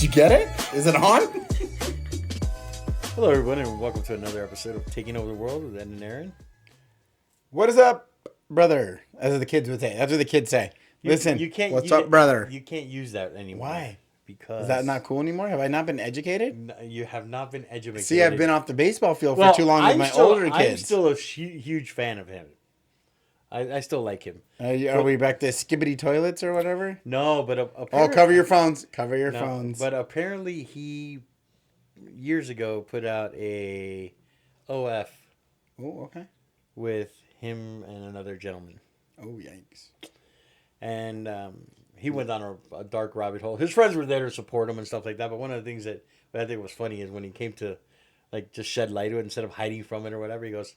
you get it? Is it on? Hello, everyone, and welcome to another episode of Taking Over the World with Ed and Aaron. What is up, brother? As the kids would say. That's what the kids say. Listen, what's up, brother? You can't use that anymore. Why? Because is that not cool anymore? Have I not been educated? No, you have not been educated. See, I've been off the baseball field for too long with my older kids. I'm still a huge fan of him. I still like him. Are we back to skibbity toilets or whatever? No, but apparently... Oh, cover your phones. Cover your phones. But apparently he, years ago, put out a OF. Oh, okay. With him and another gentleman. Oh, yikes. And he went down a dark rabbit hole. His friends were there to support him and stuff like that. But one of the things that I think was funny is when he came to like just shed light to it instead of hiding from it or whatever, he goes,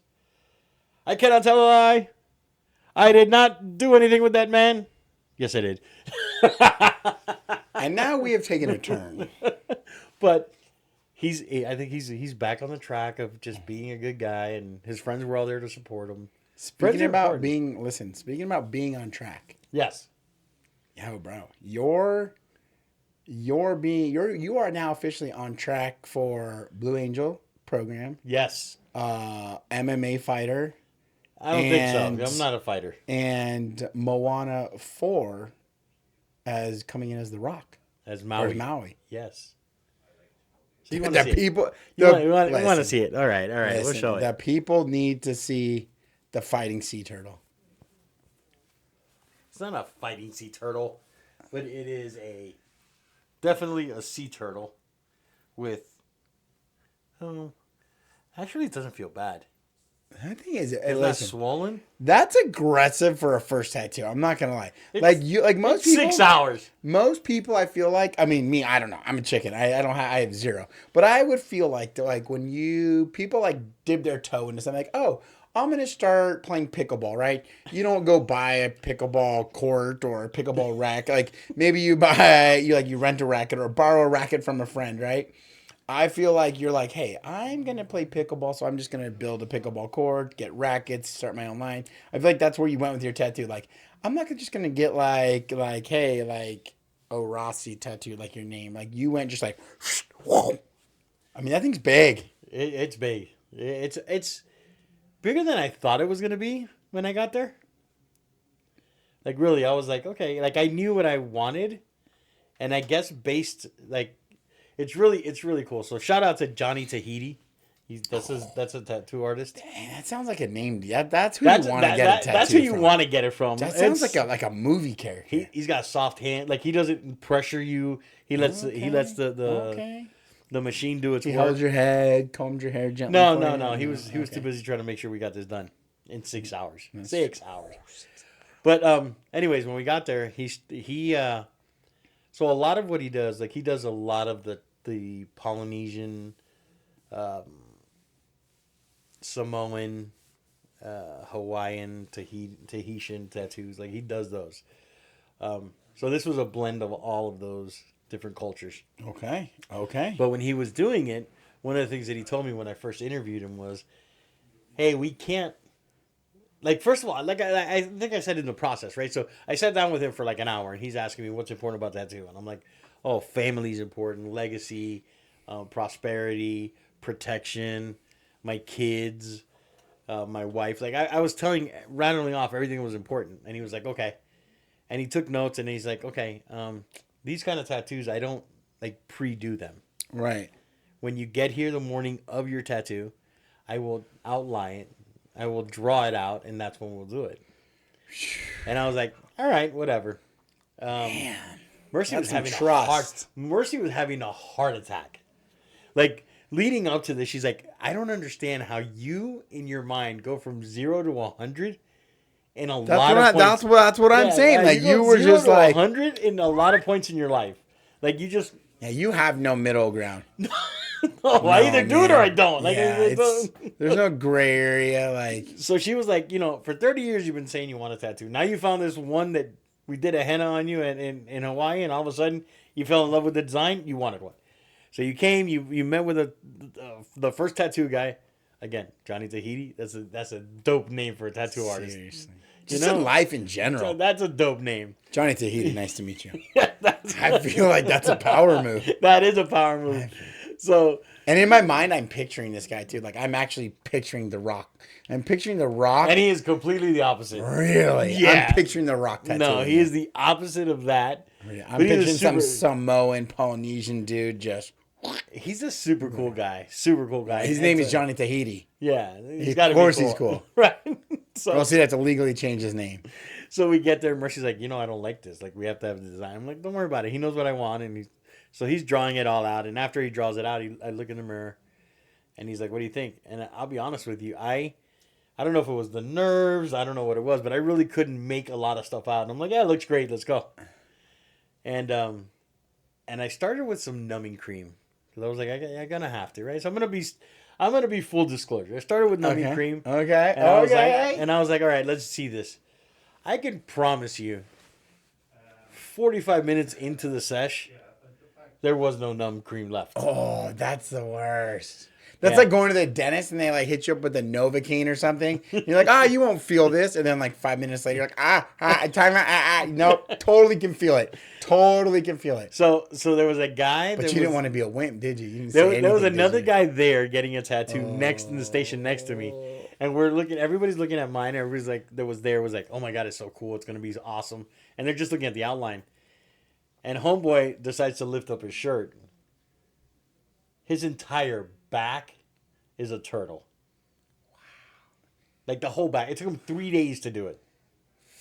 "I cannot tell a lie. I did not do anything with that man." Yes, I did. And now we have taken a turn. But I think he's back on the track of just being a good guy, and his friends were all there to support him. Speaking about being on track. Yes. Yo, bro, you are now officially on track for Blue Angel program. Yes. MMA fighter. I don't think so. I'm not a fighter. And Moana 4 as coming in as The Rock. As Maui. Yes. So you want to see people, it. You want to see it. All right. Listen, we'll show it. The people need to see the fighting sea turtle. It's not a fighting sea turtle, but it is definitely a sea turtle with, actually it doesn't feel bad. I think it's not swollen. That's aggressive for a first tattoo. I'm not gonna lie. Most people, 6 hours. Most people, I feel like. I mean, me. I don't know. I'm a chicken. I have zero. But I would feel like when people dip their toe into something like, oh, I'm gonna start playing pickleball, right? You don't go buy a pickleball court or a pickleball racket. Like maybe you rent a racket or borrow a racket from a friend, right? I feel like you're like, hey, I'm going to play pickleball, so I'm just going to build a pickleball court, get rackets, start my own line. I feel like that's where you went with your tattoo. Like, I'm not just going to get hey, Rossi tattoo, like your name. Like, you went just whoa. I mean, that thing's big. It's big. It's bigger than I thought it was going to be when I got there. Like, really, I was like, okay. Like, I knew what I wanted, and I guess It's really cool. So shout out to Johnny Tahiti. That's a tattoo artist. Dang, that sounds like a name. Yeah, that's who you want to get a tattoo from. That's who you want to get it from. That sounds like a movie character. He's got a soft hand. Like he doesn't pressure you. He lets the machine do its work. He holds your head, combs your hair gently. No. He was too busy trying to make sure we got this done in 6 hours. 6 hours. But anyways, when we got there, so a lot of what he does, he does a lot of the Polynesian, Samoan, Hawaiian, Tahitian tattoos. Like he does those. So this was a blend of all of those different cultures. Okay. But when he was doing it, one of the things that he told me when I first interviewed him was, hey, we can't, first of all, I think I said in the process, right? So I sat down with him for an hour and he's asking me what's important about tattoo. And I'm like, oh, family's important, legacy, prosperity, protection, my kids, my wife. I was rattling off everything that was important. And he was like, okay. And he took notes and he's like, okay, these kind of tattoos, I don't pre-do them. Right. When you get here the morning of your tattoo, I will outline it. I will draw it out, and that's when we'll do it. And I was like, all right, whatever. Man. Mercy was having a heart attack. Leading up to this, she's like, I don't understand how you in your mind go from 0 to 100 in a lot of points. That's what I'm saying. You were just 100 in a lot of points in your life. You just you have no middle ground. I either do it or I don't. There's no gray area. So she was like, for 30 years you've been saying you want a tattoo. Now you found this one that we did a henna on you in Hawaii, and all of a sudden you fell in love with the design. You wanted one. So you came, you met with the first tattoo guy. Again, Johnny Tahiti. That's a dope name for a tattoo artist. Seriously. Just in life in So general. that's a dope name. Johnny Tahiti, nice to meet you. Yeah, I feel like that's a power move. that is a power move. So, And in my mind, I'm picturing this guy too. Like I'm actually picturing The Rock. I'm picturing The Rock. and he is completely the opposite. Really? Yeah. I'm picturing The Rock tattoo. No, he is the opposite of that. I'm picturing some Samoan, Polynesian dude just. He's a super cool guy. Super cool guy. His name is Johnny Tahiti. Yeah, Of course he's cool. Right. So, Well, see, they have to legally change his name. so we get there, and Mercy's like, I don't like this. Like, we have to have the design. I'm like, don't worry about it. He knows what I want, and he's drawing it all out. And after he draws it out, I look in the mirror, and he's like, what do you think? And I'll be honest with you, I don't know if it was the nerves, I don't know what it was, but I really couldn't make a lot of stuff out. And I'm like, yeah, it looks great. Let's go. And I started with some numbing cream. Because I was like, I'm gonna have to, right? So I'm gonna be full disclosure. I started with numbing cream. Okay. And I was like, all right, let's see this. I can promise you, 45 minutes into the sesh, there was no numb cream left. Oh, that's the worst. That's Yeah. like going to the dentist and they like hit you up with a Novocaine or something. You're like, you won't feel this. And then like 5 minutes later, you're like, time out, nope, totally can feel it. Totally can feel it. So there was a guy. But you didn't want to be a wimp, did you? You didn't There was anything, another did you? guy there getting a tattoo next in the station next to me, and everybody's looking at mine. Everybody's like, was like, oh my god, it's so cool, it's gonna be awesome, and they're just looking at the outline. And homeboy decides to lift up his shirt. His entire back is a turtle. Wow. Like the whole back. It took him 3 days to do it.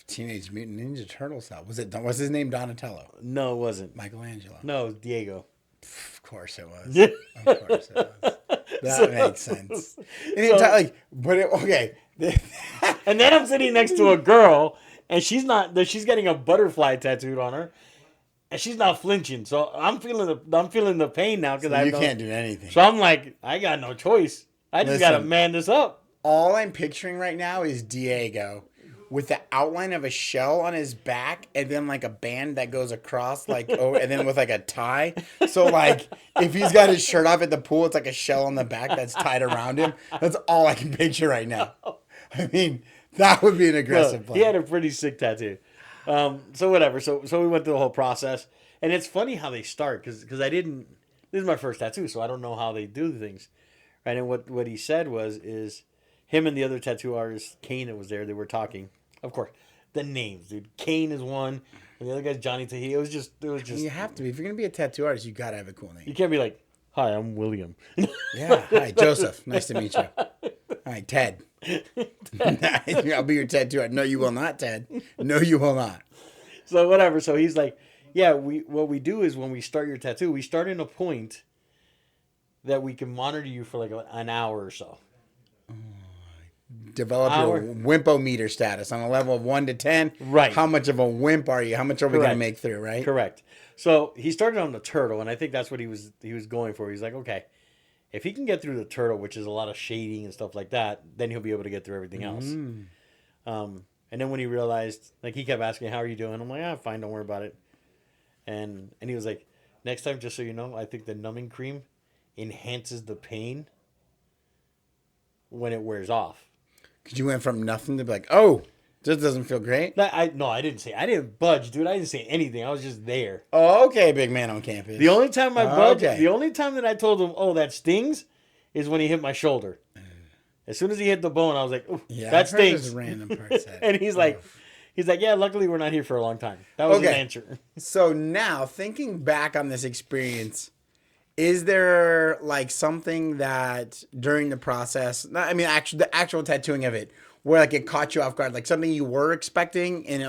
Teenage Mutant Ninja Turtle style. Was his name Donatello? No, it wasn't. Michelangelo. No, it was Diego. Of course it was. Of course it was. That makes sense. Okay. And then I'm sitting next to a girl, and she's getting a butterfly tattooed on her, and she's not flinching. So I'm feeling the pain now because you can't do anything. So I'm like, I got no choice. I just gotta man this up. All I'm picturing right now is Diego with the outline of a shell on his back and then like a band that goes across and then with like a tie. So like if he's got his shirt off at the pool, it's like a shell on the back that's tied around him. That's all I can picture right now. I mean, that would be an aggressive play. He had a pretty sick tattoo. So whatever. So we went through the whole process, and it's funny how they start because this is my first tattoo, so I don't know how they do things, right? And what he said is him and the other tattoo artist Kane that was there. They were talking. Of course, the names, dude. Kane is one, and the other guy's Johnny Tahiti. It was just. You have to be. If you're gonna be a tattoo artist, you gotta have a cool You name. can't be like, "Hi, I'm William." Yeah. Hi, Joseph. Nice to meet you. Hi, Ted. I'll be your tattoo artist. No, you will not, Ted. No, you will not. So whatever. So he's like, "Yeah, what we do is when we start your tattoo, we start in a point that we can monitor you for like an hour or so." Develop your wimpometer status on a level of 1 to 10. Right. How much of a wimp are you? How much are we going to make through, right? Correct. So he started on the turtle, and I think that's what he was going for. He's like, okay, if he can get through the turtle, which is a lot of shading and stuff like that, then he'll be able to get through everything else. And then when he realized, like, he kept asking, how are you doing? I'm like, fine, don't worry about it. And he was like, next time, just so you know, I think the numbing cream enhances the pain when it wears off. Because you went from nothing to be like, oh, this doesn't feel great. I didn't budge, dude. I didn't say anything. I was just there. Oh, okay, big man on campus. The only time I budged, the only time that I told him, oh, that stings, is when he hit my shoulder. As soon as he hit the bone, I was like, ooh, that stings. Random parts and he's like, yeah, luckily we're not here for a long time. That was his answer. So now, thinking back on this experience, is there like something that during the process, the actual tattooing of it, where like it caught you off guard, like something you were expecting and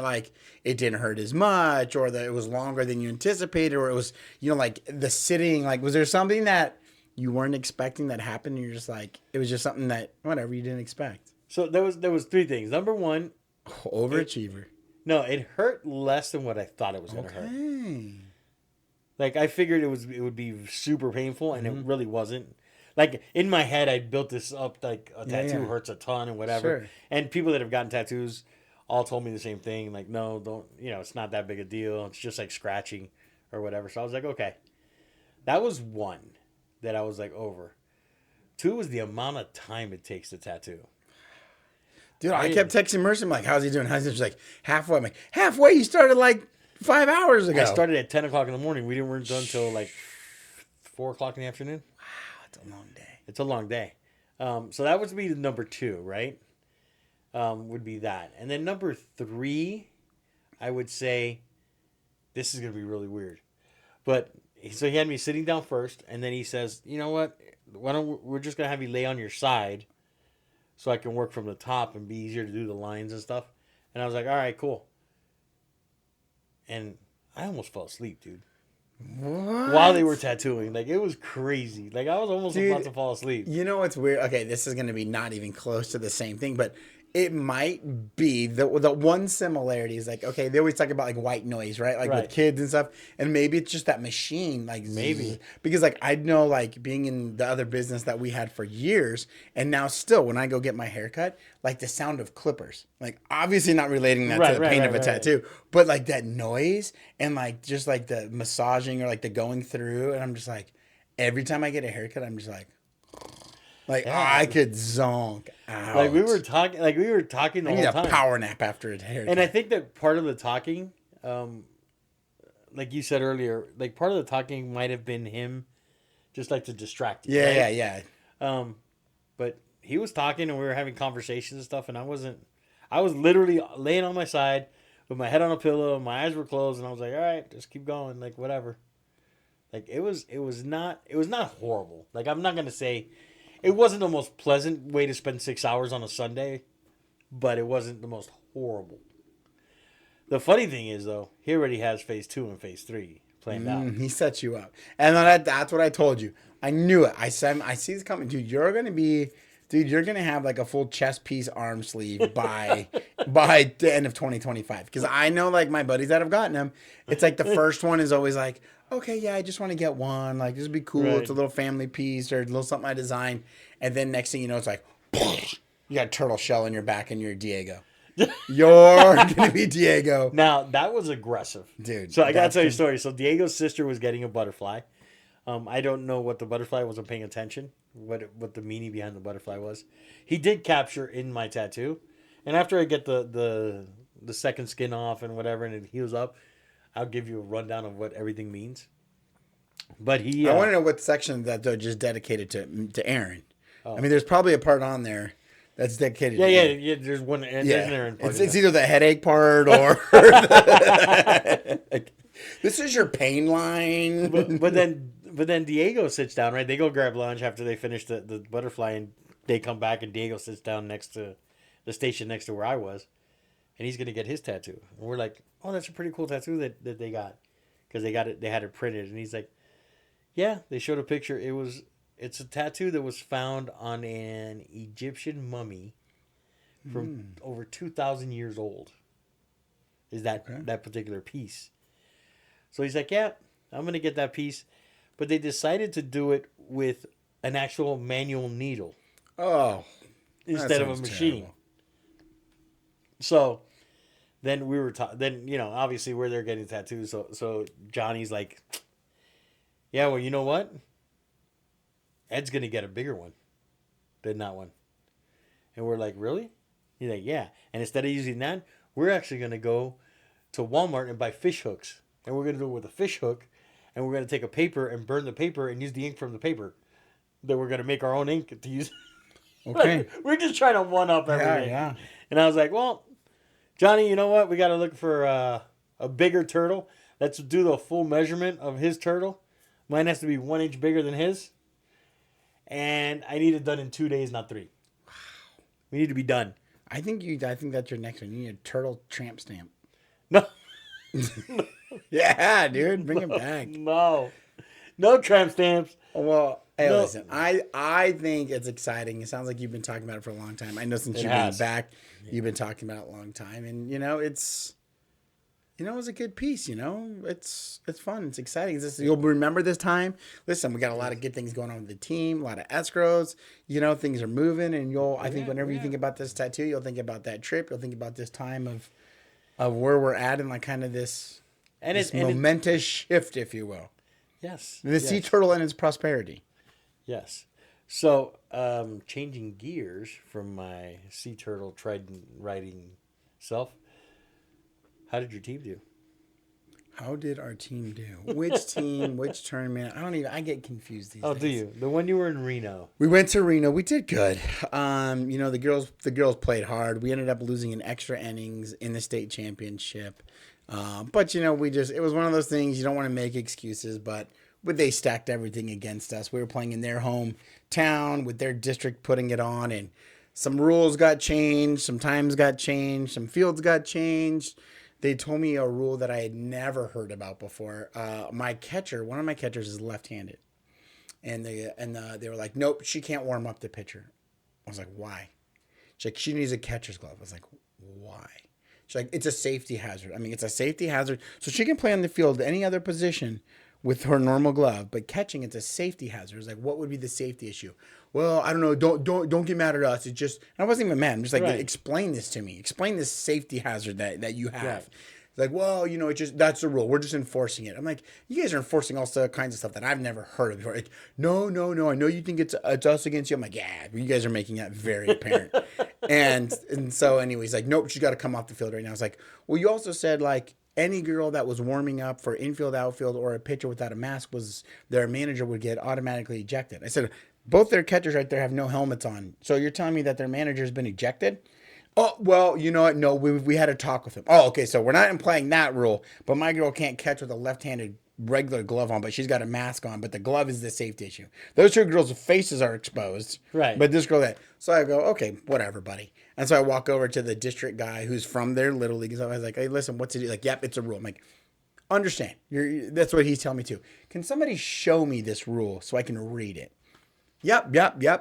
it didn't hurt as much, or that it was longer than you anticipated, or it was, like the sitting, like was there something that you weren't expecting that happened and you're just like, it was just something that whatever you didn't expect? So there was three things. Number one, overachiever. It hurt less than what I thought it was going to hurt. Like, I figured it would be super painful, and it really wasn't. Like, in my head, I built this up, like, a tattoo hurts a ton and whatever. Sure. And people that have gotten tattoos all told me the same thing. Like, no, don't, it's not that big a deal. It's just, like, scratching or whatever. So I was like, okay. That was one that I was, like, over. Two was the amount of time it takes to tattoo. Dude, I kept texting Mercy. I'm like, how's he doing? How's he doing? She's like, halfway. I'm like, halfway? You started like 5 hours ago. I started at 10 o'clock in the morning. We weren't done until like 4 o'clock in the afternoon. Wow, it's a long day. It's a long day. So that would be the number 2, right? Would be that. And then number 3, I would say, this is going to be really weird. But, so he had me sitting down first, and then he says, you know what? We're just going to have you lay on your side so I can work from the top and be easier to do the lines and stuff. And I was like, all right, cool. And I almost fell asleep, dude. What? While they were tattooing. Like, it was crazy. Like, I was almost about to fall asleep. You know what's weird? Okay, this is going to be not even close to the same thing, but it might be the one similarity is like, okay, they always talk about like white noise, right? Like with kids and stuff. And maybe it's just that machine, like maybe. Because like I know like being in the other business that we had for years and now still when I go get my haircut, like the sound of clippers. Like obviously not relating that to the pain of a tattoo, but like that noise and like just like the massaging or like the going through and I'm just like every time I get a haircut, I'm just like I could zonk out. Like we were talking the whole time. I need a power nap after a haircut. And I think that part of the talking, like you said earlier, like part of the talking might have been him, just like to distract you. Yeah, right? yeah. But he was talking and we were having conversations and stuff, and I was literally laying on my side with my head on a pillow, and my eyes were closed, and I was like, all right, just keep going, like whatever. Like it was not horrible. Like I'm not gonna say. It wasn't the most pleasant way to spend 6 hours on a Sunday, but it wasn't the most horrible. The funny thing is, though, he already has phase 2 and phase 3 planned out. He sets you up. And that's what I told you. I knew it. I see this coming. Dude, you're going to have like a full chest piece arm sleeve by the end of 2025. Because I know like my buddies that have gotten them, it's like the first one is always like, okay, yeah, I just want to get one. Like, this would be cool. Right. It's a little family piece or a little something I designed. And then next thing you know, it's like, you got a turtle shell in your back and you're Diego. You're going to be Diego. Now, that was aggressive. Dude. So I got to tell you a story. So Diego's sister was getting a butterfly. I don't know what the butterfly wasn't paying attention, what the meaning behind the butterfly was. He did capture in my tattoo. And after I get the second skin off and whatever and it heals up, I'll give you a rundown of what everything means. But I want to know what section that they're just dedicated to Aaron. Oh. I mean, there's probably a part on there that's dedicated. Yeah. There's one. There's an Aaron part. It's either the headache part or this is your pain line. But then Diego sits down. Right, they go grab lunch after they finish the butterfly, and they come back, and Diego sits down next to the station next to where I was. And he's gonna get his tattoo. And we're like, oh, that's a pretty cool tattoo that they got, because they had it printed. And he's like, yeah. They showed a picture. It's a tattoo that was found on an Egyptian mummy from over 2,000 years old. Is that particular piece? So he's like, yeah, I'm gonna get that piece, but they decided to do it with an actual manual needle. Oh, instead of a machine. Terrible. So. Then we were obviously we're there getting tattoos. So Johnny's like, yeah, well, you know what? Ed's going to get a bigger one than that one. And we're like, really? He's like, yeah. And instead of using that, we're actually going to go to Walmart and buy fish hooks. And we're going to do it with a fish hook. And we're going to take a paper and burn the paper and use the ink from the paper. Then we're going to make our own ink to use. Okay. Like, we're just trying to one-up everything. Yeah. And I was like, well, Johnny, you know what? We got to look for a bigger turtle. Let's do the full measurement of his turtle. Mine has to be 1 inch bigger than his. And I need it done in 2 days, not 3. Wow. We need to be done. I think that's your next one. You need a turtle tramp stamp. No. Yeah, dude. Bring it back. No tramp stamps. Well, hey, listen. I think it's exciting. It sounds like you've been talking about it for a long time. I know since you've been back, you've been talking about it a long time. And, it's a good piece, It's fun. It's exciting. You'll remember this time. Listen, we got a lot of good things going on with the team, a lot of escrows. Things are moving. And I think whenever you think about this tattoo, you'll think about that trip. You'll think about this time of where we're at and like kind of this momentous shift, if you will. Yes. The sea turtle and its prosperity. Yes. So, changing gears from my sea turtle trident riding self, how did your team do? How did our team do? Which team? Which tournament? I don't even. I get confused these Oh, do days. you? The one you were in Reno. We went to Reno. We did good. The girls played hard. We ended up losing in extra innings in the state championship. But it was one of those things you don't want to make excuses, but they stacked everything against us. We were playing in their hometown with their district putting it on, and some rules got changed, some times got changed, some fields got changed. They told me a rule that I had never heard about before. One of my catchers is left-handed, and they were like, "Nope, she can't warm up the pitcher." I was like, "Why?" She's like, "She needs a catcher's glove." I was like, "Why?" She's like, "It's a safety hazard." I mean, it's a safety hazard, so she can play on the field any other position with her normal glove, but catching, it's a safety hazard. It's like, what would be the safety issue? Well, I don't know. Don't get mad at us. It's just, and I wasn't even mad. I'm just like, Right. explain this to me. Explain this safety hazard that you have. Right. It's like, well, it's just, that's the rule. We're just enforcing it. I'm like, you guys are enforcing all kinds of stuff that I've never heard of before. Like, no. I know you think it's us against you. I'm like, yeah, you guys are making that very apparent. and so anyways, like, nope, she's got to come off the field right now. I was like, well, you also said like any girl that was warming up for infield, outfield, or a pitcher without a mask was their manager would get automatically ejected. I said, both their catchers right there have no helmets on. So you're telling me that their manager has been ejected? Oh, well, you know what? No, we had a talk with him. Oh, okay. So we're not playing that rule, but my girl can't catch with a left-handed regular glove on, but she's got a mask on, but the glove is the safety issue. Those two girls' faces are exposed. Right. But this girl that. So I go, okay, whatever, buddy. And so I walk over to the district guy who's from their little league. So I was like, hey, listen, what's it? Like, yep, it's a rule. I'm like, understand. That's what he's telling me too. Can somebody show me this rule so I can read it? Yep.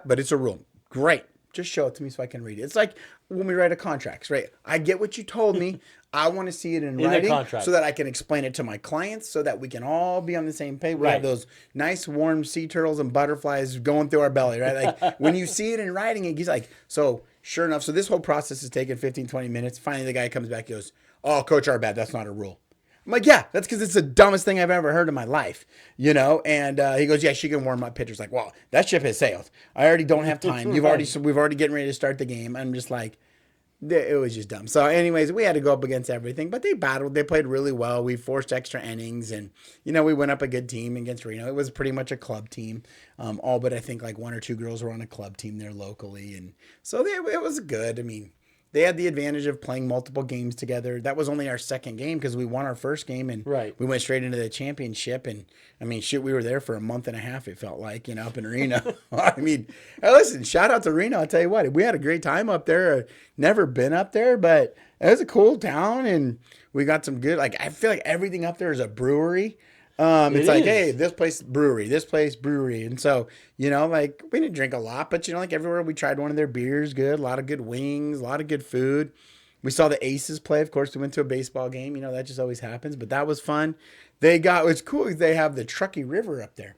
But it's a rule. Great. Just show it to me so I can read it. It's like when we write a contract, right? I get what you told me. I want to see it in writing so that I can explain it to my clients so that we can all be on the same page. We have those nice warm sea turtles and butterflies going through our belly, right? Like when you see it in writing, he's like, so sure enough. So this whole process is taking 15, 20 minutes. Finally, the guy comes back, he goes, oh, Coach Arbad, that's not a rule. I'm like, yeah, that's because it's the dumbest thing I've ever heard in my life, And he goes, yeah, she can warm up pitchers. Like, well, that ship has sailed. I already don't have time. We've already getting ready to start the game. I'm just like, it was just dumb. So, anyways, we had to go up against everything, but they battled. They played really well. We forced extra innings, and we went up a good team against Reno. It was pretty much a club team, all but I think like one or two girls were on a club team there locally, and so it was good. I mean, they had the advantage of playing multiple games together. That was only our second game because we won our first game and we went straight into the championship. And I mean, we were there for a month and a half. It felt like, up in Reno. I mean, hey, listen, shout out to Reno. I'll tell you what, we had a great time up there. Never been up there, but it was a cool town and we got some good, like, I feel like everything up there is a brewery. It's like, hey, this place brewery. And so, like we didn't drink a lot, but like everywhere we tried one of their beers, good, a lot of good wings, a lot of good food. We saw the Aces play. Of course, we went to a baseball game, that just always happens, but that was fun. What's cool is they have the Truckee River up there.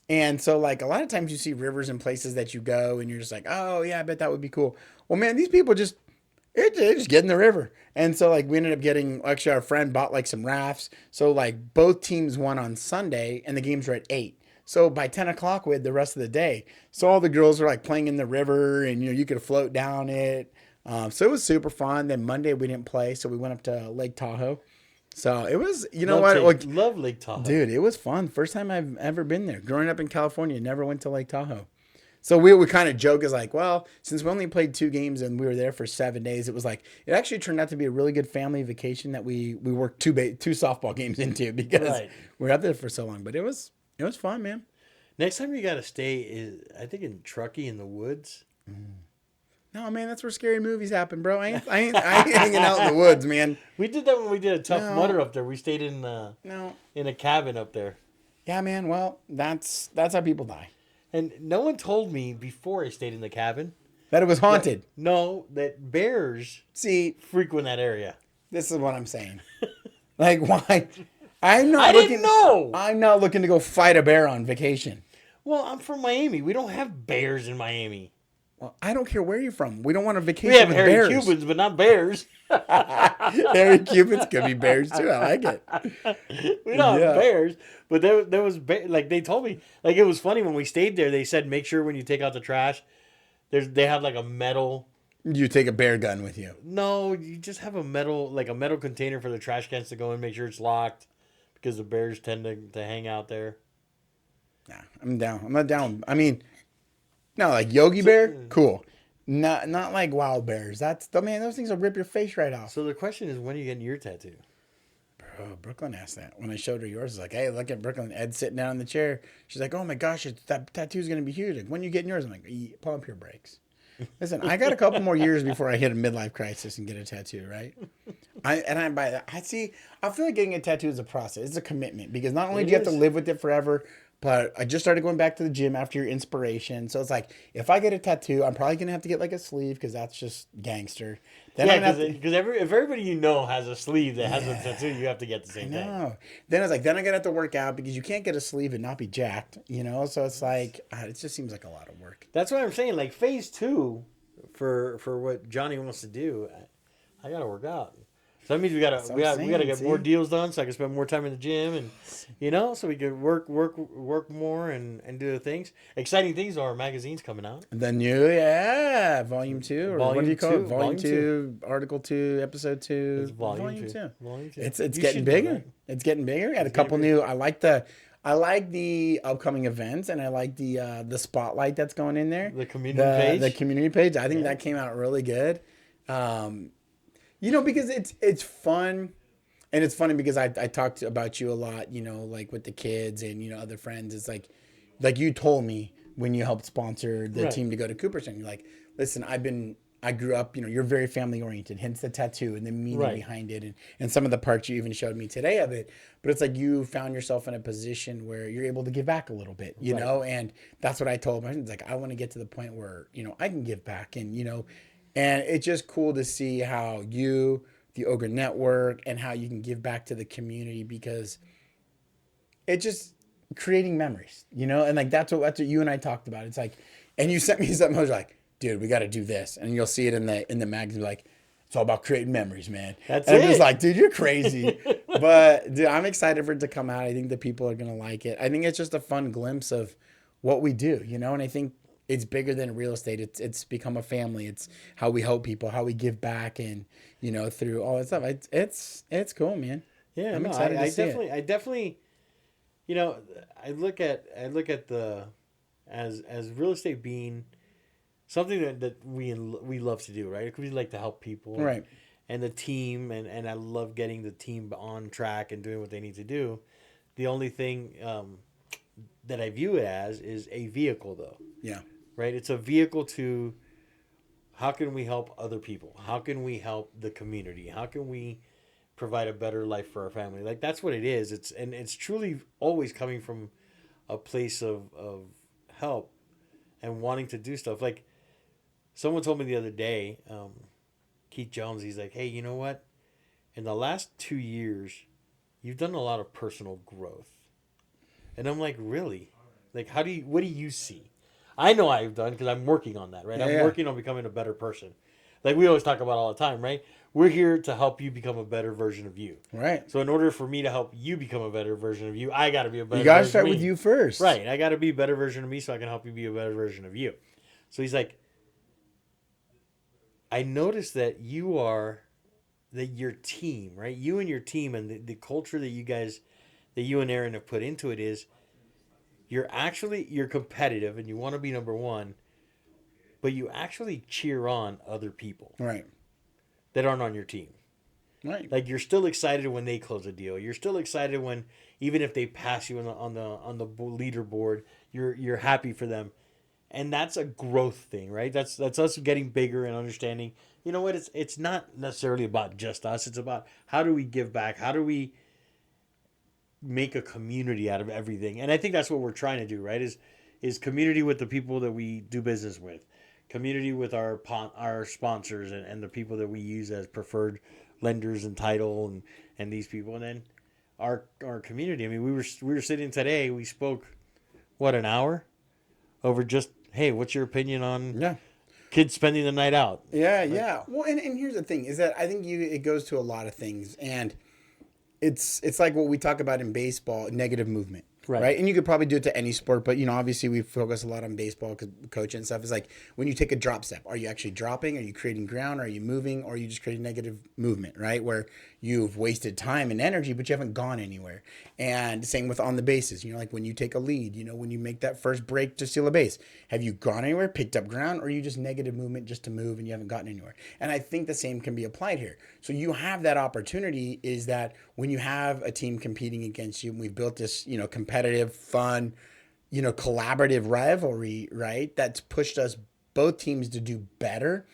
And so like a lot of times you see rivers in places that you go and you're just like, oh yeah, I bet that would be cool. Well, man, these people just get in the river. And so like we ended up actually our friend bought like some rafts. So like both teams won on Sunday and the games were at 8. So by 10 o'clock we had the rest of the day. So all the girls were like playing in the river and you could float down it. So it was super fun. Then Monday we didn't play. So we went up to Lake Tahoe. So it was, love Lake Tahoe. Dude, it was fun. First time I've ever been there. Growing up in California, never went to Lake Tahoe. So we kind of joke is like, well, since we only played 2 games and we were there for 7 days, it was like, it actually turned out to be a really good family vacation that we worked 2 softball games into because we were up there for so long. But it was fun, man. Next time you got to stay is, I think, in Truckee in the woods. No, man, that's where scary movies happen, bro. I ain't hanging out in the woods, man. We did that when we did a Tough Mudder up there. We stayed in a cabin up there. Yeah, man. Well, that's how people die. And no one told me before I stayed in the cabin that it was haunted. That bears frequent that area. This is what I'm saying. Like, why? I didn't know. I'm not looking to go fight a bear on vacation. Well, I'm from Miami. We don't have bears in Miami. Well, I don't care where you're from. We don't want a We vacation have with hairy bears. Cubans, but not bears. Hairy Cubans could be bears too. I like it. We don't have Yeah. bears, but there was like they told me like it was funny when we stayed there. They said make sure when you take out the trash, they have like a metal. You take a bear gun with you. No, you just have a metal container for the trash cans to go in. Make sure it's locked because the bears tend to hang out there. Nah, I'm down. I'm not down. I mean, no, like Yogi Bear, cool. Not like wild bears. Man. Those things will rip your face right off. So the question is, when are you getting your tattoo? Bro, Brooklyn asked that when I showed her yours. It's like, hey, look at Brooklyn. Ed's sitting down in the chair. She's like, oh my gosh, that tattoo's gonna be huge. Like, when you getting yours? I'm like, pump your brakes. Listen, I got a couple more years before I hit a midlife crisis and get a tattoo, right? I feel like getting a tattoo is a process. It's a commitment because not only do you have to live with it forever, but I just started going back to the gym after your inspiration. So it's like, if I get a tattoo, I'm probably gonna have to get like a sleeve because that's just gangster. Then Yeah, because if everybody you know has a sleeve that has a tattoo, you have to get the same thing. No. Then I was like, then I'm gonna have to work out because you can't get a sleeve and not be jacked, you know. So it's like, it just seems like a lot of work. That's what I'm saying. Like phase 2 for what Johnny wants to do, I gotta work out. So that means we gotta get more deals done, so I can spend more time in the gym, and so we can work more and do the things. Exciting things are our magazines coming out. The new, volume 2, or what do you call it? Volume 2, article 2, episode 2. It's volume 2. Volume 2. It's getting bigger. It's getting bigger. Got a couple new. I like the upcoming events, and I like the spotlight that's going in there. The community page. The community page. I think that came out really good. Because it's fun, and it's funny because I talked about you a lot, like with the kids and other friends. It's like you told me when you helped sponsor the team to go to Cooperstown. You're like, listen, I grew up, you're very family oriented, hence the tattoo and the meaning behind it, and some of the parts you even showed me today of it. But it's like you found yourself in a position where you're able to give back a little bit, you know, and that's what I told my friends. Like, I want to get to the point where I can give back, and and it's just cool to see how the OGRE Network, and how you can give back to the community, because it's just creating memories, and like that's what you and I talked about. It's like, and you sent me something. I was like, dude, we got to do this, and you'll see it in the magazine. Like, it's all about creating memories, man. That's and it. I'm just like, dude, you're crazy. But dude, I'm excited for it to come out. I think the people are gonna like it. I think it's just a fun glimpse of what we do, and I think it's bigger than real estate. It's become a family. It's how we help people, how we give back, and through all that stuff. It's cool, man. Yeah, I'm excited to see I definitely, I look at the as real estate being something that we love to do, right? Because we like to help people, right? And the team, and I love getting the team on track and doing what they need to do. The only thing that I view it as is a vehicle, though. Yeah. Right? It's a vehicle to how can we help other people? How can we help the community? How can we provide a better life for our family? Like, that's what it is. It's truly always coming from a place of help and wanting to do stuff. Like, someone told me the other day, Keith Jones, he's like, hey, you know what? In the last 2 years, you've done a lot of personal growth. And I'm like, really? Like, what do you see? I know I've done, because I'm working on that, right? I'm working on becoming a better person. Like we always talk about all the time, right? We're here to help you become a better version of you. Right. So in order for me to help you become a better version of you, I got to be a better version of me. You got to start with you first. Right. I got to be a better version of me so I can help you be a better version of you. So he's like, I noticed that your team, right? You and your team, and the culture that you and Aaron have put into it is you're competitive and you want to be number one, but you actually cheer on other people. Right. That aren't on your team. Right. Like, you're still excited when they close a deal. You're still excited when, even if they pass you on the leaderboard, you're happy for them. And that's a growth thing, right? That's us getting bigger and understanding. You know what? It's not necessarily about just us. It's about how do we give back? How do we make a community out of everything? And I think that's what we're trying to do, right? Is community with the people that we do business with, community with our sponsors and the people that we use as preferred lenders and title and these people, and then our community. I mean, we were sitting today. We spoke an hour over just, hey, what's your opinion on kids spending the night out. Yeah, yeah. Well, and here's the thing is that I think it goes to a lot of things, and it's like what we talk about in baseball, negative movement, Right. right? And you could probably do it to any sport, but obviously we focus a lot on baseball because coaching and stuff. Is like when you take a drop step, are you actually dropping? Are you creating ground? Are you moving? Or are you just creating negative movement, right? Where you've wasted time and energy, but you haven't gone anywhere. And same with on the bases. Like when you take a lead, when you make that first break to steal a base, have you gone anywhere, picked up ground, or are you just negative movement just to move and you haven't gotten anywhere? And I think the same can be applied here. So you have that opportunity is that when you have a team competing against you, and we've built this, competitive, fun, collaborative rivalry, right? That's pushed us both teams to do better.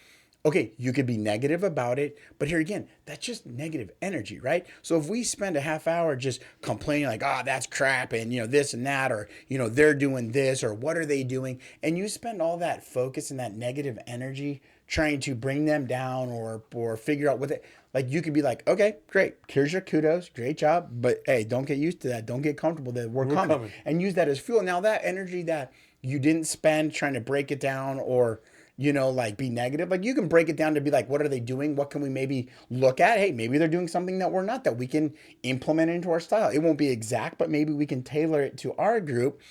Okay, you could be negative about it, but here again, that's just negative energy, right? So if we spend a half hour just complaining like, that's crap and, this and that, or, they're doing this, or what are they doing? And you spend all that focus and that negative energy trying to bring them down or figure out what they, like you could be like, okay, great. Here's your kudos. Great job. But hey, don't get used to that. Don't get comfortable that we're coming. And use that as fuel. Now that energy that you didn't spend trying to break it down or, like be negative. Like you can break it down to be like, what are they doing? What can we maybe look at? Hey, maybe they're doing something that we're not, that we can implement into our style. It won't be exact, but maybe we can tailor it to our group.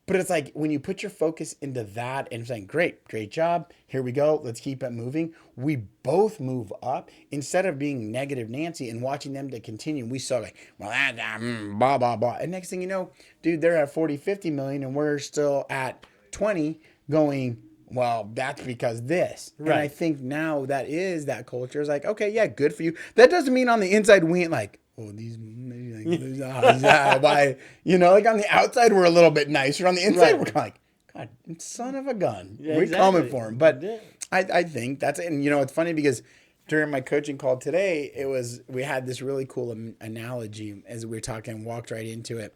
But it's like when you put your focus into that and saying, great job. Here we go. Let's keep it moving. We both move up instead of being negative Nancy and watching them to continue. We saw like, well, blah, blah, blah. And next thing you know, dude, they're at 40, 50 million and we're still at 20 going, well, that's because this. Right. And I think now that culture is like, okay, yeah, good for you. That doesn't mean on the inside we ain't like, oh, these maybe like, why, like on the outside we're a little bit nicer. On the inside we're kind of like, God, son of a gun. Yeah, we're coming for him. But I think that's it. And it's funny because during my coaching call today, we had this really cool analogy as we were talking, walked right into it.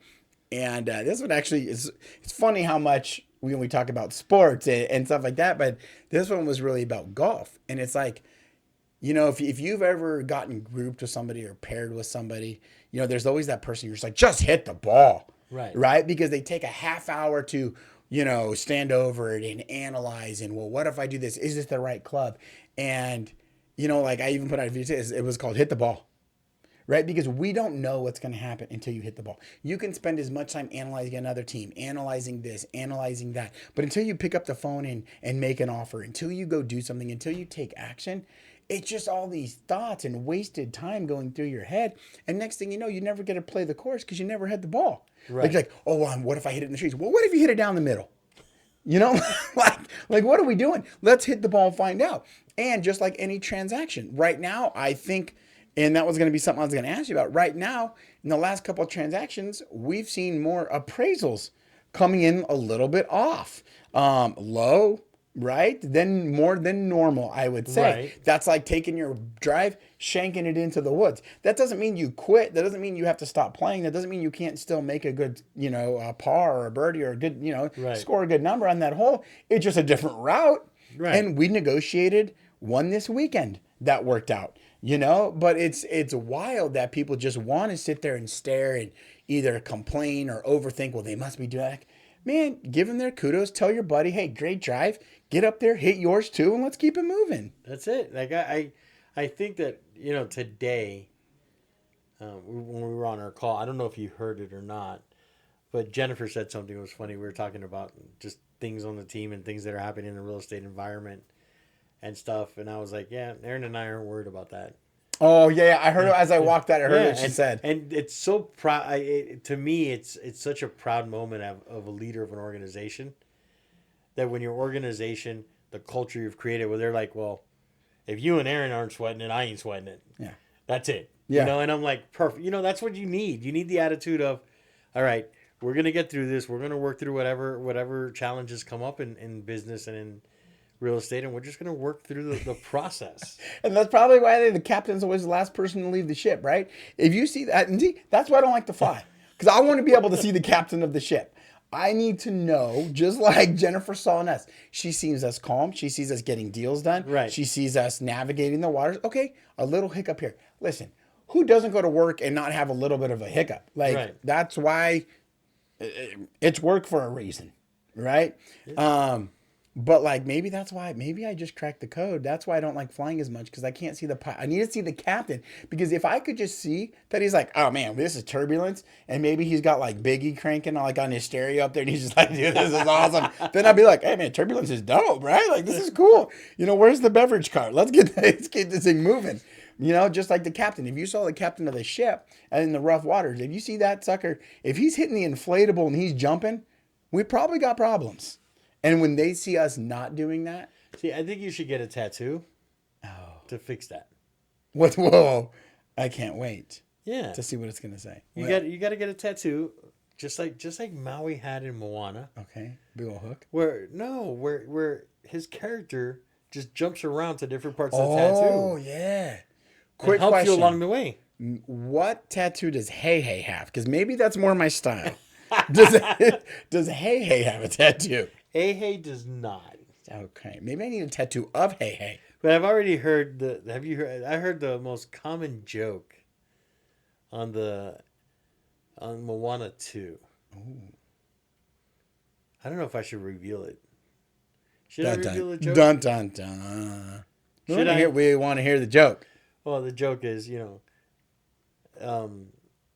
And this one actually it's funny how much we talk about sports and stuff like that, but this one was really about golf. And it's like, if you've ever gotten grouped with somebody or paired with somebody, there's always that person you're just like, just hit the ball. Right. Because they take a half hour to, stand over it and analyze and, well, what if I do this? Is this the right club? And, like I even put out a video, it was called Hit the Ball. Right? Because we don't know what's going to happen until you hit the ball. You can spend as much time analyzing another team, analyzing this, analyzing that. But until you pick up the phone and make an offer, until you go do something, until you take action, it's just all these thoughts and wasted time going through your head. And next thing you know, you never get to play the course because you never hit the ball. Right. Like, oh, well, what if I hit it in the trees? Well, what if you hit it down the middle? like what are we doing? Let's hit the ball and find out. And just like any transaction, right now, I think, and that was going to be something I was going to ask you about. Right now, in the last couple of transactions, we've seen more appraisals coming in a little bit off, low, right? Then more than normal, I would say. Right. That's like taking your drive, shanking it into the woods. That doesn't mean you quit. That doesn't mean you have to stop playing. That doesn't mean you can't still make a good, par or a birdie or a good, right. Score a good number on that hole. It's just a different route. Right. And we negotiated one this weekend that worked out. But it's wild that people just want to sit there and stare and either complain or overthink. Well, they must be doing that. Man, give them their kudos. Tell your buddy, hey, great drive. Get up there, hit yours too, and let's keep it moving. That's it. Like I think that today when we were on our call, I don't know if you heard it or not, but Jennifer said something that was funny. We were talking about just things on the team and things that are happening in the real estate environment and stuff, and I was like, yeah, Aaron and I aren't worried about that. Oh yeah, I heard as I walked out. I heard what she said, and it's so proud. To me, it's such a proud moment of a leader of an organization. That when your organization, the culture you've created, where they're like, well, if you and Aaron aren't sweating it, I ain't sweating it. Yeah, that's it. Yeah, and I'm like, perfect. That's what you need. You need the attitude of, all right, we're gonna get through this. We're gonna work through whatever challenges come up in business and in real estate, and we're just going to work through the process. And that's probably why the captain's always the last person to leave the ship, right? If you see that, and see, that's why I don't like to fly, because I want to be able to see the captain of the ship. I need to know, just like Jennifer saw in us. She sees us calm. She sees us getting deals done. Right. She sees us navigating the waters. Okay, a little hiccup here. Listen, who doesn't go to work and not have a little bit of a hiccup? Like, That's why it's work for a reason, right? Yeah. But like maybe that's why maybe I just cracked the code. That's why I don't like flying as much because I can't see the I need to see the captain because if I could just see that he's like, oh man, this is turbulence, and maybe he's got like Biggie cranking like on his stereo up there, and he's just like, dude, this is awesome. Then I'd be like, hey man, turbulence is dope, right? Like this is cool. Where's the beverage cart? Let's get this thing moving. Just like the captain. If you saw the captain of the ship and in the rough waters, if you see that sucker, if he's hitting the inflatable and he's jumping, we probably got problems. And when they see us not doing that, See, I think you should get a tattoo oh, to fix that. what? Whoa! I can't wait Yeah, to see what it's gonna say. you got to get a tattoo, just like Maui had in Moana, Okay, big ol' hook. where his character just jumps around to different parts of the Oh tattoo yeah. and Quick helps you question: along the way. what tattoo does Hey Hey have? Because maybe that's more my style. does does Hey Hey have a tattoo? Hey does not. Okay, maybe I need a tattoo of Hey Hey. But I've already heard the. Have you heard? I heard the most common joke on Moana 2. Ooh. I don't know if I should reveal it. Should I Dun reveal the dun joke? dun dun dun. Should I? We want to hear the joke. Well, the joke is,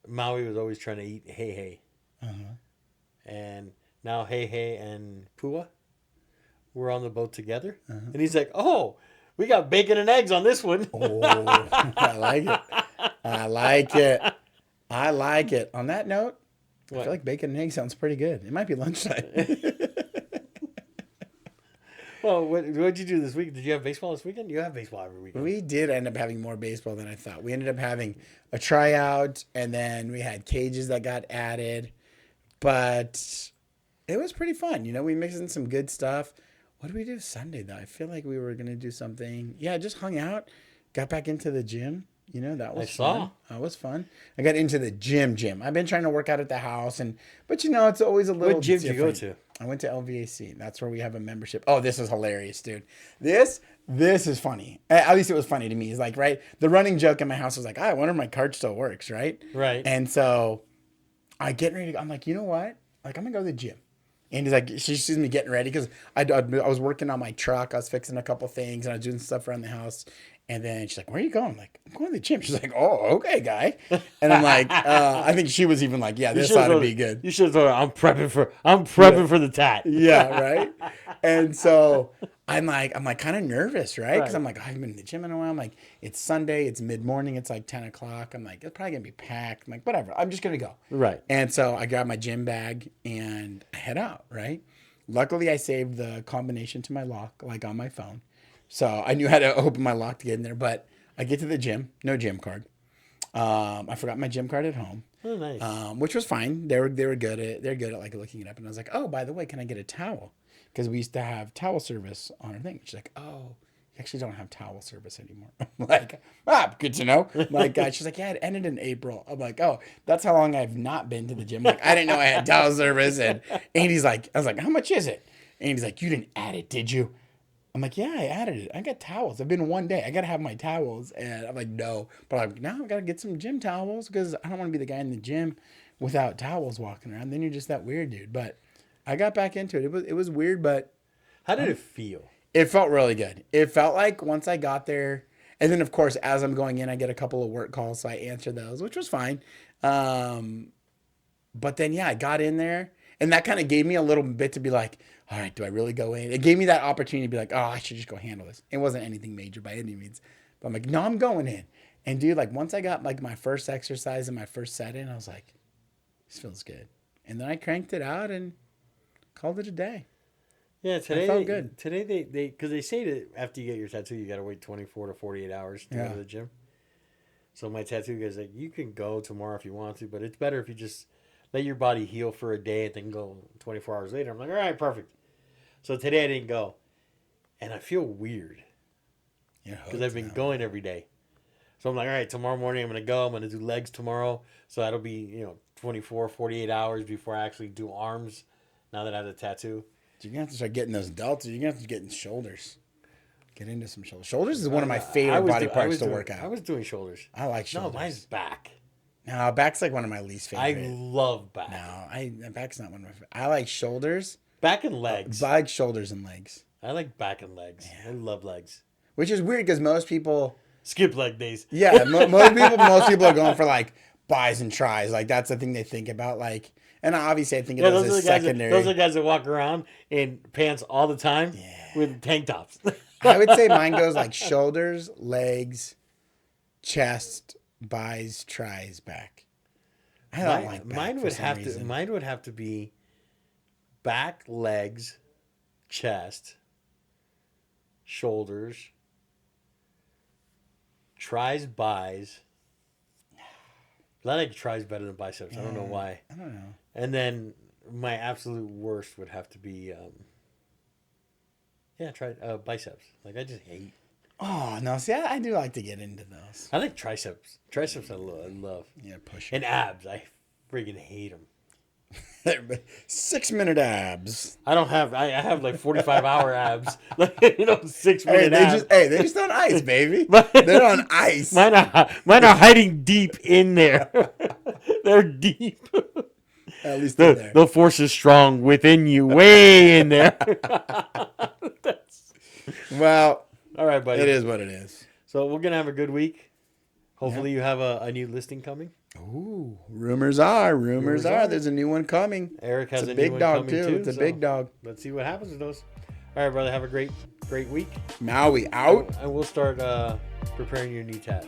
Maui was always trying to eat Hey, Uh-huh. and now Hey and Pua were on the boat together, Uh-huh. and he's like, "Oh, we got bacon and eggs on this one." Oh, I like it. I like it. I like it. On that note, I What? feel like bacon and eggs sounds pretty good. It might be lunchtime. Well, what'd you do this week? Did you have baseball this weekend? You have baseball every weekend. We did end up having more baseball than I thought. We ended up having a tryout, and then we had cages that got added. But it was pretty fun. We mixed in some good stuff. What did we do Sunday, though? I feel like we were going to do something. Yeah, just hung out, got back into the gym. That was fun. That was fun. I got into the gym. I've been trying to work out at the house, but it's always a little What gym did you go different. to? I went to LVAC. That's where we have a membership. Oh, this is hilarious, dude. This is funny. At least it was funny to me. It's like, right, the running joke in my house was like, I wonder if my card still works, right? Right. And so I get ready to go. I'm like, you know what? Like, I'm gonna go to the gym. And he's like, she sees me getting ready because I was working on my truck. I was fixing a couple things and I was doing stuff around the house. And then she's like, where are you going? I'm like, I'm going to the gym. She's like, oh, okay, guy. And I'm like, I think she was even like, yeah, this ought to be good. You should have told her, I'm prepping for the tat. Yeah, right. And so I'm like kind of nervous, right? Because I'm like, I haven't been in the gym in a while. I'm like, it's Sunday, it's mid-morning, it's like 10 o'clock. I'm like, it's probably gonna be packed. I'm like, whatever, I'm just gonna go. Right. And so I grab my gym bag and I head out, right? Luckily, I saved the combination to my lock, like on my phone. So I knew how to open my lock to get in there. But I get to the gym, no gym card. I forgot my gym card at home. Oh, nice. Which was fine. They're good at like looking it up. And I was like, oh, by the way, can I get a towel? Because we used to have towel service on our thing. She's like, oh, you actually don't have towel service anymore. I'm like, good to know. I'm like, she's like, yeah, it ended in April. I'm like, oh, that's how long I've not been to the gym. Like, I didn't know I had towel service. And Andy's like, I was like, how much is it? And Andy's like, you didn't add it, did you? I'm like, yeah, I added it. I got towels. I've been one day. I got to have my towels. And I'm like, no. But I'm like, now I've got to get some gym towels because I don't want to be the guy in the gym without towels walking around. Then you're just that weird dude. But I got back into it. It was weird, but how did it feel? It felt really good. It felt like once I got there, and then of course, as I'm going in, I get a couple of work calls. So I answer those, which was fine. But then, yeah, I got in there and that kind of gave me a little bit to be like, all right, do I really go in? It gave me that opportunity to be like, oh, I should just go handle this. It wasn't anything major by any means, but I'm like, no, I'm going in. And dude, like once I got like my first exercise and my first set in, I was like, this feels good. And then I cranked it out and called it a day. Yeah, today felt good. Today they because they say that after you get your tattoo, you got to wait 24 to 48 hours to go to the gym. So my tattoo guy's like, you can go tomorrow if you want to, but it's better if you just let your body heal for a day and then go 24 hours later. I'm like, all right, perfect. So today I didn't go, and I feel weird because I've been going every day. So I'm like, all right, tomorrow morning I'm going to go. I'm going to do legs tomorrow. So that'll be, 24, 48 hours before I actually do arms now that I have the tattoo. You're going to have to start getting those delts. You're going to have to get in shoulders. Get into some shoulders. Shoulders is one of my favorite body parts to work out. I was doing shoulders. I like shoulders. No, mine's back. No, back's like one of my least favorite. I love back. No, back's not one of my favorite. I like shoulders. Back and legs. Like shoulders and legs. I like back and legs. Yeah. I love legs. Which is weird because most people skip leg days. Yeah, most people are going for like buys and tries. Like that's the thing they think about. Like, and obviously I think of those as secondary. Those are the guys that walk around in pants all the time with tank tops. I would say mine goes like shoulders, legs, chest, buys, tries, back. I don't like back. Mine would have to be back, legs, chest, shoulders, tries, buys. I like tries better than biceps. I don't know why. I don't know. And then my absolute worst would have to be, biceps. Like I just hate. Oh no! See, I do like to get into those. I like triceps. Triceps, I love. Yeah, push. And abs, I freaking hate them. 6-minute abs. I don't have. I have like 45-hour abs. Like 6-minute abs. They're just on ice, baby. They're on ice. Mine are hiding deep in there. They're deep. At least they're there. The force is strong within you, way in there. Well, all right, buddy. It is what it is. So we're gonna have a good week. Hopefully, you have a new listing coming. Ooh, rumors are. There's a new one coming. Eric has a big new one dog coming too. It's a big dog. Let's see what happens with those. All right, brother. Have a great week. Maui out. And we'll start preparing your new tat.